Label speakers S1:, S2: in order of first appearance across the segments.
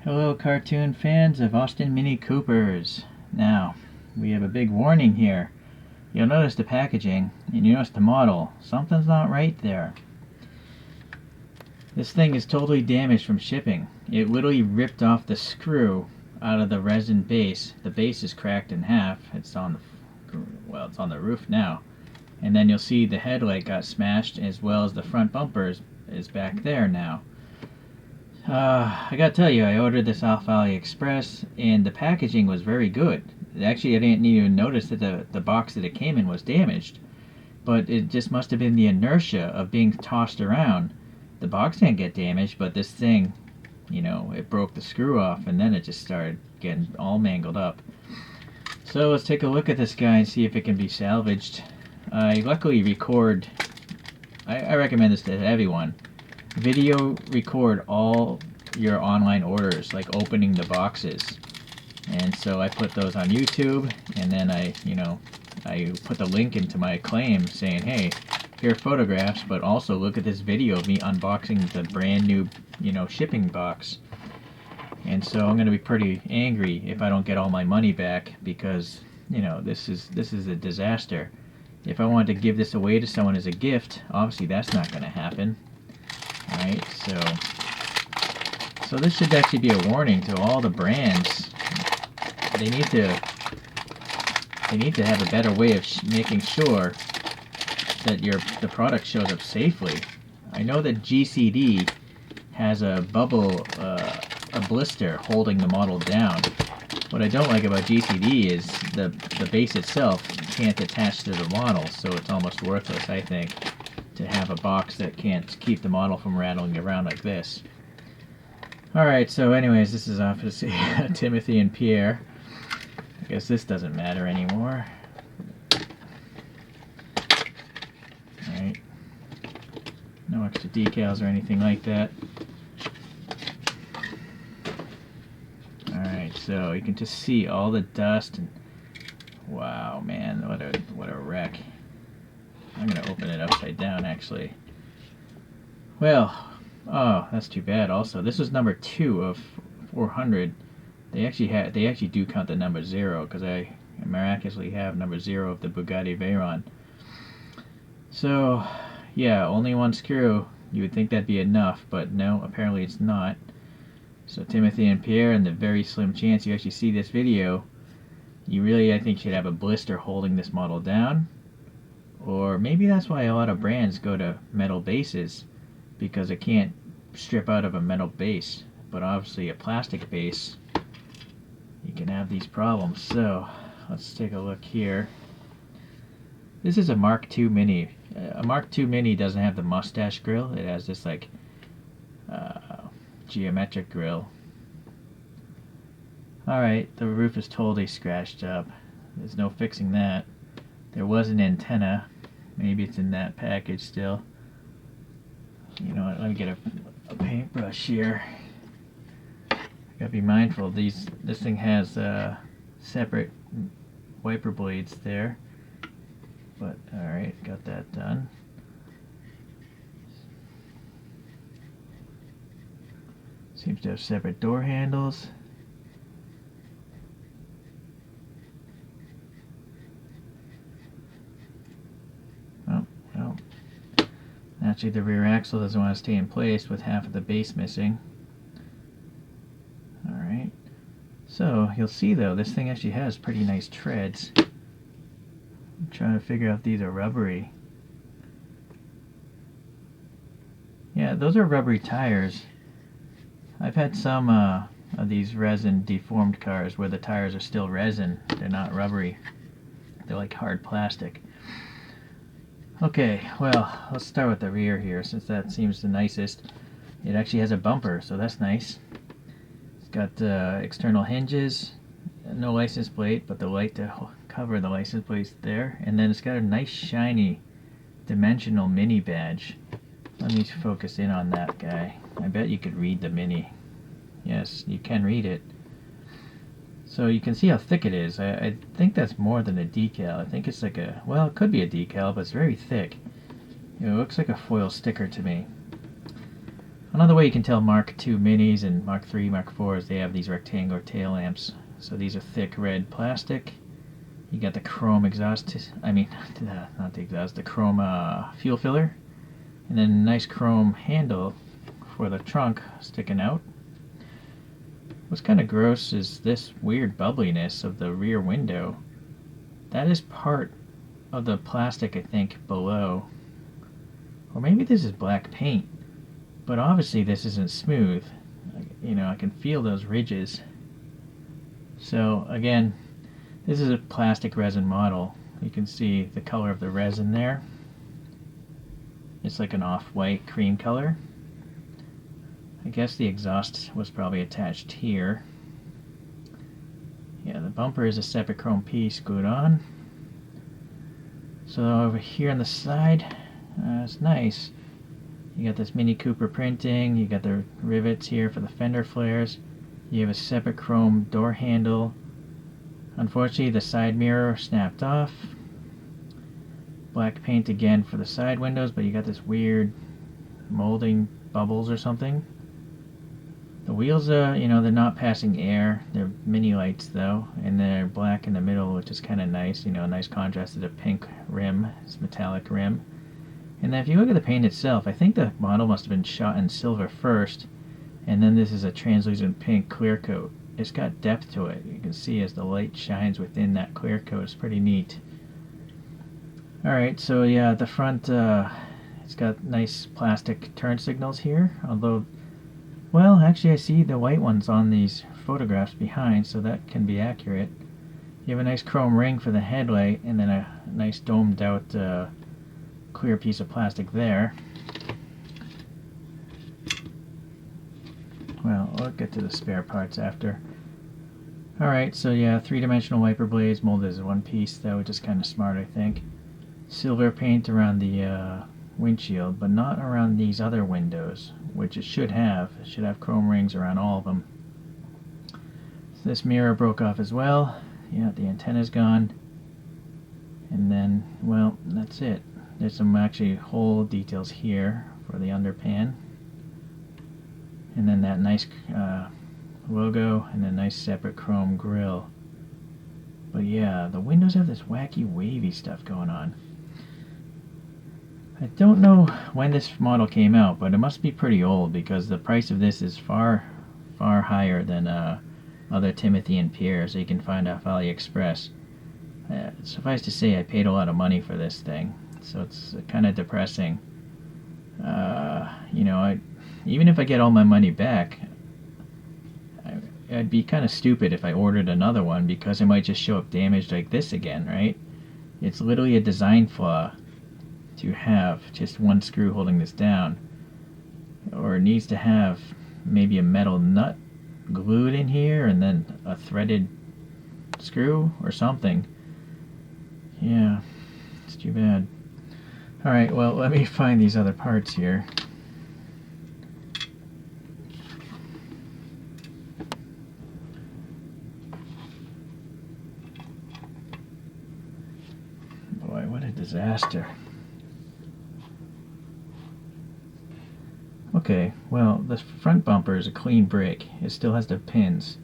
S1: Hello cartoon fans of Austin Mini Coopers. Now, we have a big warning here. You'll notice the packaging, and you notice the model. Something's not right there. This thing is totally damaged from shipping. It literally ripped off the screw out of the resin base. The base is cracked in half. It's on the roof now. And then you'll see the headlight got smashed, as well as the front bumper is back there now. I gotta tell you, I ordered this off AliExpress, and the packaging was very good. Actually, I didn't even notice that the box that it came in was damaged. But it just must have been the inertia of being tossed around. The box didn't get damaged, but this thing, it broke the screw off, and then it just started getting all mangled up. So let's take a look at this guy and see if it can be salvaged. I luckily record, I recommend this to everyone. Video record all your online orders, like opening the boxes. And so I put those on YouTube, and then I put the link into my claim saying, hey, here are photographs, but also look at this video of me unboxing the brand new, shipping box. And so I'm going to be pretty angry if I don't get all my money back, because, this is a disaster. If I wanted to give this away to someone as a gift, obviously that's not going to happen. Alright, so this should actually be a warning to all the brands. They need to have a better way of making sure that the product shows up safely. I know that GCD has a bubble, a blister holding the model down. What I don't like about GCD is the base itself can't attach to the model, so it's almost worthless, I think, to have a box that can't keep the model from rattling around like this. Alright, so anyways, this is obviously Timothy and Pierre. I guess this doesn't matter anymore. Alright. No extra decals or anything like that. Alright, so you can just see all the dust and wow, man, what a wreck. I'm going to open it upside down, actually. Well, oh, that's too bad also. This was number 2 of 400. They actually do count the number 0, because I miraculously have number 0 of the Bugatti Veyron. So, yeah, only one screw. You would think that'd be enough, but no, apparently it's not. So Timothy and Pierre, and the very slim chance you actually see this video, you really, I think, should have a blister holding this model down. Or maybe that's why a lot of brands go to metal bases, because it can't strip out of a metal base. But obviously a plastic base, you can have these problems. So let's take a look here. This is a Mark II Mini. A Mark II Mini doesn't have the mustache grill. It has this like geometric grill. Alright, the roof is totally scratched up. There's no fixing that. There was an antenna. Maybe it's in that package still. You know what, let me get a paintbrush here. I gotta be mindful, this thing has separate wiper blades there. But alright, got that done. Seems to have separate door handles. Actually, the rear axle doesn't want to stay in place with half of the base missing. Alright. So, you'll see though, this thing actually has pretty nice treads. I'm trying to figure out if these are rubbery. Yeah, those are rubbery tires. I've had some of these resin deformed cars where the tires are still resin. They're not rubbery. They're like hard plastic. Okay, well, let's start with the rear here, since that seems the nicest. It actually has a bumper, so that's nice. It's got external hinges, no license plate, but the light to cover the license plate's there. And then it's got a nice shiny dimensional mini badge. Let me focus in on that guy. I bet you could read the mini. Yes, you can read it. So you can see how thick it is. I think that's more than a decal. I think it's like well, it could be a decal, but it's very thick. It looks like a foil sticker to me. Another way you can tell Mark II Minis and Mark III, Mark IVs, they have these rectangular tail lamps. So these are thick red plastic. You got the chrome exhaust, not the exhaust, the chrome fuel filler. And then a nice chrome handle for the trunk sticking out. What's kind of gross is this weird bubbliness of the rear window. That is part of the plastic, I think, below. Or maybe this is black paint. But obviously this isn't smooth. I can feel those ridges. So again, this is a plastic resin model. You can see the color of the resin there. It's like an off-white cream color. I guess the exhaust was probably attached here. Yeah, the bumper is a separate chrome piece glued on. So over here on the side, it's nice. You got this Mini Cooper printing, you got the rivets here for the fender flares, you have a separate chrome door handle. Unfortunately, the side mirror snapped off. Black paint again for the side windows, but you got this weird molding bubbles or something. The wheels are, they're not passing air. They're mini lights though, and they're black in the middle, which is kind of nice. A nice contrast to the pink rim, this metallic rim. And then if you look at the paint itself, I think the model must have been shot in silver first, and then this is a translucent pink clear coat. It's got depth to it. You can see as the light shines within that clear coat. It's pretty neat. Alright, so yeah, the front, it's got nice plastic turn signals here, although, well, actually I see the white ones on these photographs behind, so that can be accurate. You have a nice chrome ring for the headlight, and then a nice domed out clear piece of plastic there. Well, we'll get to the spare parts after. Alright, so yeah, three-dimensional wiper blades molded as one piece, though, which is kind of smart, I think. Silver paint around the windshield, but not around these other windows, which it should have. It should have chrome rings around all of them. So this mirror broke off as well. Yeah, the antenna's gone. And then, well, that's it. There's some actually hole details here for the underpan. And then that nice logo and a nice separate chrome grille. But yeah, the windows have this wacky wavy stuff going on. I don't know when this model came out, but it must be pretty old because the price of this is far higher than other Timothy and Pierre, so you can find off AliExpress. Suffice to say, I paid a lot of money for this thing, so it's kind of depressing. Even if I get all my money back, I'd be kind of stupid if I ordered another one because it might just show up damaged like this again, right? It's literally a design flaw to have just one screw holding this down, or it needs to have maybe a metal nut glued in here and then a threaded screw or something. Yeah, it's too bad. Alright, well, let me find these other parts here. Boy, what a disaster. Okay, well, the front bumper is a clean break. It still has the pins.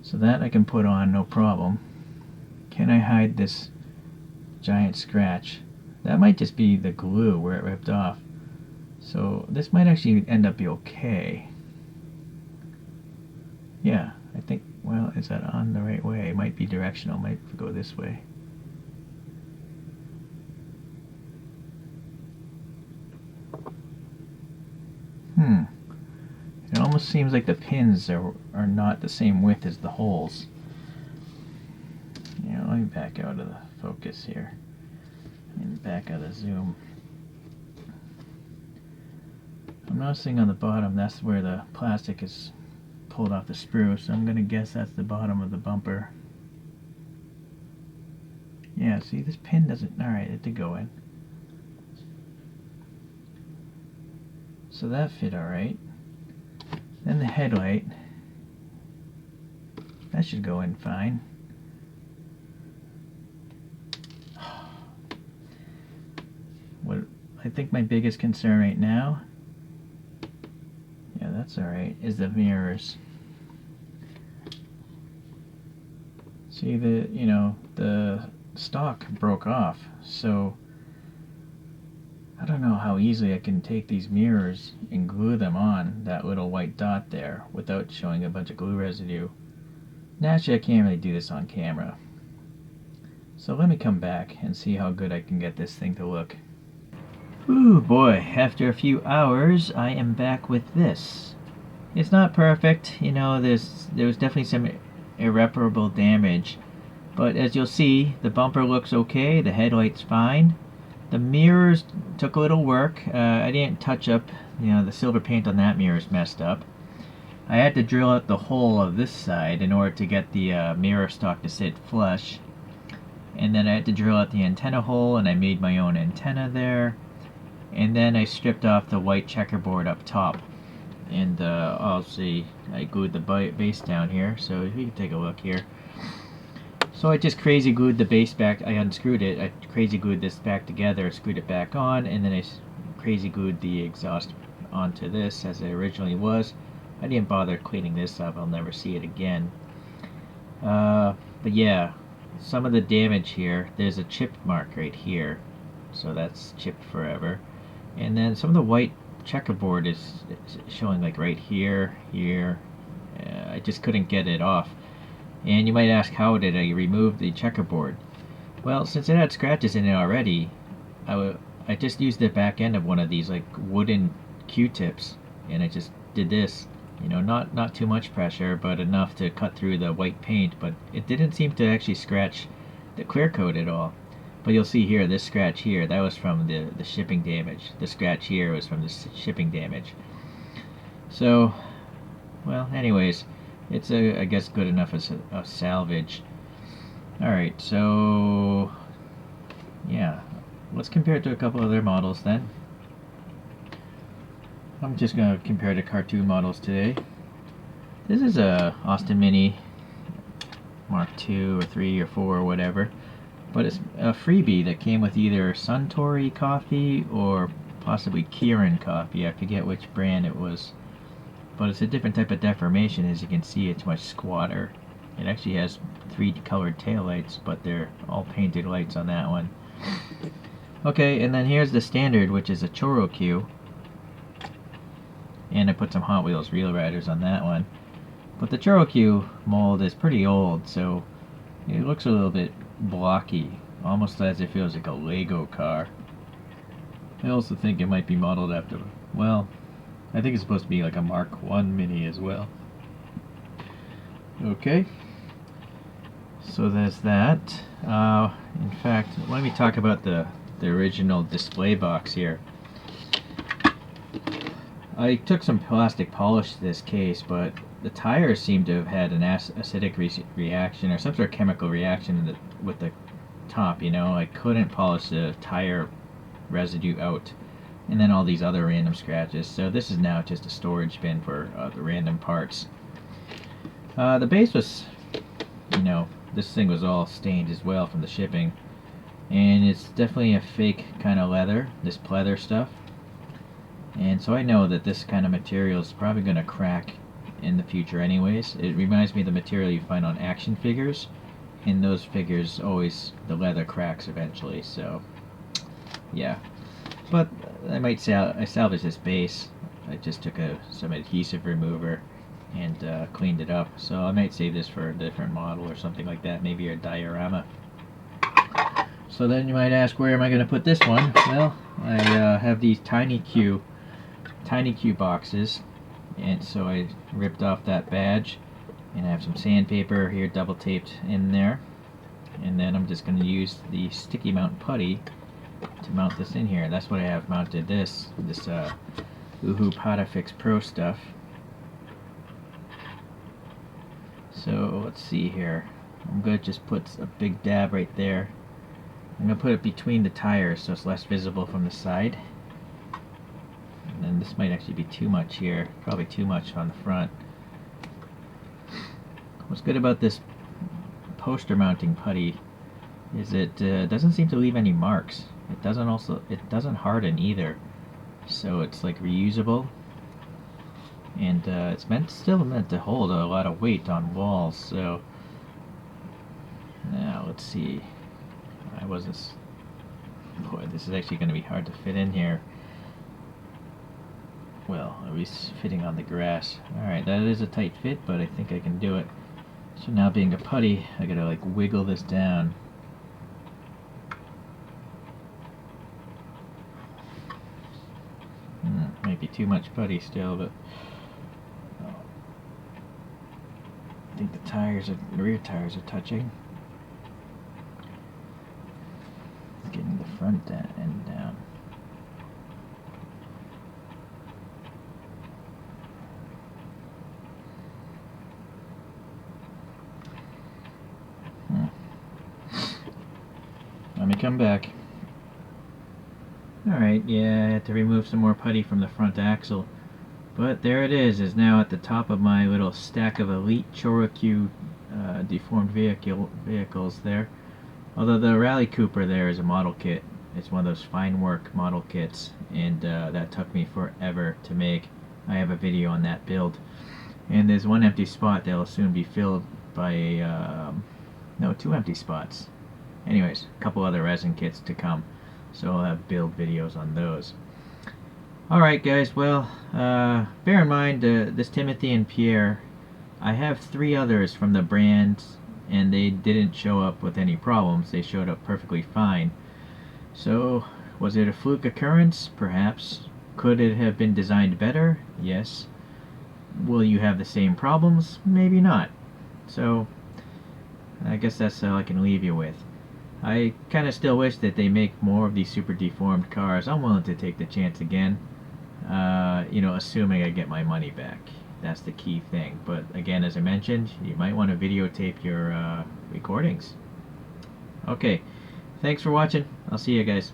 S1: So that I can put on, no problem. Can I hide this giant scratch? That might just be the glue where it ripped off. So this might actually end up be okay. Yeah, I think, well, is that on the right way? It might be directional, might go this way. It almost seems like the pins are not the same width as the holes. Yeah, let me back out of the focus here. And back out of zoom. I'm noticing on the bottom, that's where the plastic is pulled off the sprue, so I'm going to guess that's the bottom of the bumper. Yeah, see, this pin doesn't... Alright, it did go in. So that fit alright. Then the headlight. That should go in fine. What I think my biggest concern right now It's alright, is the mirrors. See, the stock broke off, so I don't know how easily I can take these mirrors and glue them on that little white dot there without showing a bunch of glue residue. Naturally, I can't really do this on camera. So let me come back and see how good I can get this thing to look. Ooh boy, after a few hours, I am back with this. It's not perfect, there was definitely some irreparable damage. But as you'll see, the bumper looks okay, the headlight's fine. The mirrors took a little work. I didn't touch up, the silver paint on that mirror is messed up. I had to drill out the hole of this side in order to get the mirror stock to sit flush. And then I had to drill out the antenna hole, and I made my own antenna there. And then I stripped off the white checkerboard up top. And obviously I glued the base down here, so you can take a look here. So I just crazy glued the base back. I unscrewed it. I crazy glued this back together, screwed it back on, and then I crazy glued the exhaust onto this as it originally was. I didn't bother cleaning this up. I'll never see it again. But yeah, some of the damage here, there's a chip mark right here. So that's chipped forever. And then some of the white checkerboard is showing like right here, here. I just couldn't get it off. And you might ask, how did I remove the checkerboard? Well, since it had scratches in it already, I just used the back end of one of these like wooden Q-tips, and I just did this. Not too much pressure, but enough to cut through the white paint, but it didn't seem to actually scratch the clear coat at all. But you'll see here, this scratch here, that was from the shipping damage. The scratch here was from the shipping damage. So, well, anyways, it's I guess good enough as a salvage. Alright, so yeah, let's compare it to a couple other models then. I'm just going to compare the cartoon models today. This is a Austin Mini Mark II or 3 or 4 or whatever, but it's a freebie that came with either Suntory coffee or possibly Kirin coffee. I forget which brand it was. But it's a different type of deformation. As you can see, it's much squatter. It actually has 3 colored taillights, but they're all painted lights on that one. Okay, and then here's the standard, which is a choro-q. And I put some Hot Wheels Real Riders on that one. But the choro-q mold is pretty old, so it looks a little bit blocky, almost as if it was like a Lego car. I also think it might be modeled after, well, I think it's supposed to be like a Mark I Mini as well. Okay, so there's that. In fact, let me talk about the original display box here. I took some plastic polish to this case, but the tires seem to have had an acidic reaction or some sort of chemical reaction with the top. I couldn't polish the tire residue out. And then all these other random scratches. So this is now just a storage bin for the random parts. The base was, this thing was all stained as well from the shipping. And it's definitely a fake kind of leather, this pleather stuff. And so I know that this kind of material is probably going to crack in the future anyways. It reminds me of the material you find on action figures. In those figures, always the leather cracks eventually, so yeah. But I might say I salvaged this base. I just took some adhesive remover and cleaned it up. So I might save this for a different model or something like that, maybe a diorama. So then you might ask, where am I going to put this one? Well, I have these tiny Q boxes, and so I ripped off that badge, and I have some sandpaper here double taped in there, and then I'm just going to use the sticky mount putty to mount this in here. That's what I have mounted this Uhu Potafix Pro stuff. So let's see here. I'm going to just put a big dab right there. I'm going to put it between the tires so it's less visible from the side. And then this might actually be too much here. Probably too much on the front. What's good about this poster mounting putty is it doesn't seem to leave any marks. It doesn't harden either. So it's like reusable. and it's still meant to hold a lot of weight on walls. So now let's see. Boy, this is actually going to be hard to fit in here. Well, at least fitting on the grass. Alright, that is a tight fit, but I think I can do it. So now being a putty, I gotta like wiggle this down. Might be too much putty still, but I think the rear tires are touching. Getting the front end down. Let me come back. Alright, yeah, I had to remove some more putty from the front axle. But there it is now at the top of my little stack of elite choro-q deformed vehicles there. Although the Rally Cooper there is a model kit. It's one of those fine work model kits, and that took me forever to make. I have a video on that build. And there's one empty spot that will soon be filled by no, 2 empty spots. Anyways, a couple other resin kits to come, so I'll have build videos on those. Alright guys, well, bear in mind this Timothy and Pierre, I have 3 others from the brand, and they didn't show up with any problems. They showed up perfectly fine. So, was it a fluke occurrence? Perhaps. Could it have been designed better? Yes. Will you have the same problems? Maybe not. So, I guess that's all I can leave you with. I kind of still wish that they make more of these super deformed cars. I'm willing to take the chance again, you know, assuming I get my money back. That's the key thing. But again, as I mentioned, you might want to videotape your recordings. Okay, thanks for watching. I'll see you guys.